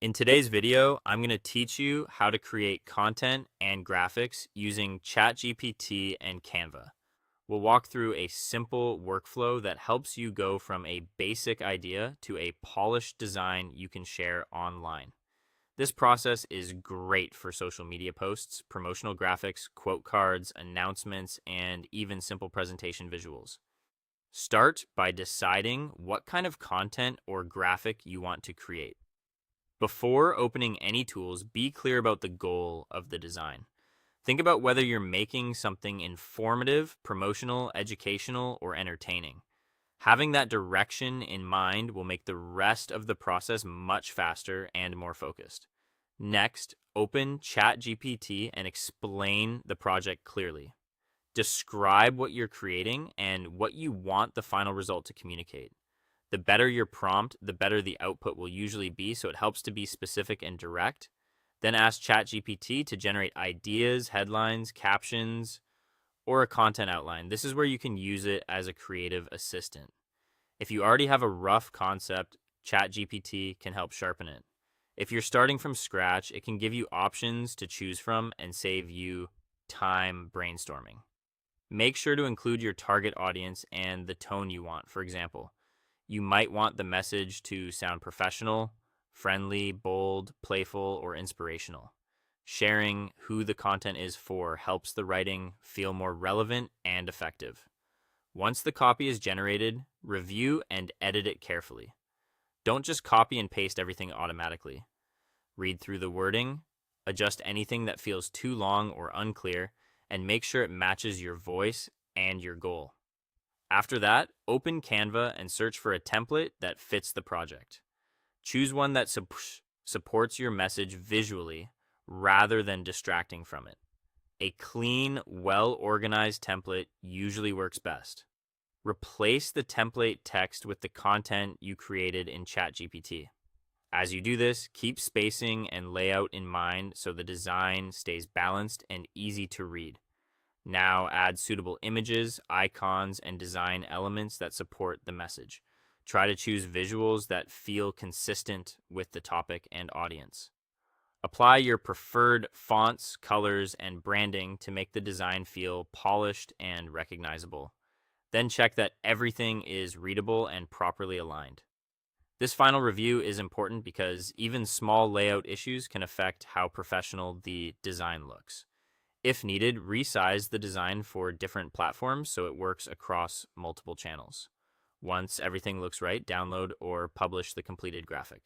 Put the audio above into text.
In today's video, I'm going to teach you how to create content and graphics using ChatGPT and Canva. We'll walk through a simple workflow that helps you go from a basic idea to a polished design you can share online. This process is great for social media posts, promotional graphics, quote cards, announcements, and even simple presentation visuals. Start by deciding what kind of content or graphic you want to create. Before opening any tools, be clear about the goal of the design. Think about whether you're making something informative, promotional, educational, or entertaining. Having that direction in mind will make the rest of the process much faster and more focused. Next, open ChatGPT and explain the project clearly. Describe what you're creating and what you want the final result to communicate. The better your prompt, the better the output will usually be, so it helps to be specific and direct. Then ask ChatGPT to generate ideas, headlines, captions, or a content outline. This is where you can use it as a creative assistant. If you already have a rough concept, ChatGPT can help sharpen it. If you're starting from scratch, it can give you options to choose from and save you time brainstorming. Make sure to include your target audience and the tone you want. For example, you might want the message to sound professional, friendly, bold, playful, or inspirational. Sharing who the content is for helps the writing feel more relevant and effective. Once the copy is generated, review and edit it carefully. Don't just copy and paste everything automatically. Read through the wording, adjust anything that feels too long or unclear, and make sure it matches your voice and your goal. After that, open Canva and search for a template that fits the project. Choose one that supports your message visually rather than distracting from it. A clean, well-organized template usually works best. Replace the template text with the content you created in ChatGPT. As you do this, keep spacing and layout in mind so the design stays balanced and easy to read. Now add suitable images, icons, and design elements that support the message. Try to choose visuals that feel consistent with the topic and audience. Apply your preferred fonts, colors, and branding to make the design feel polished and recognizable. Then check that everything is readable and properly aligned. This final review is important because even small layout issues can affect how professional the design looks. If needed, resize the design for different platforms so it works across multiple channels. Once everything looks right, download or publish the completed graphic.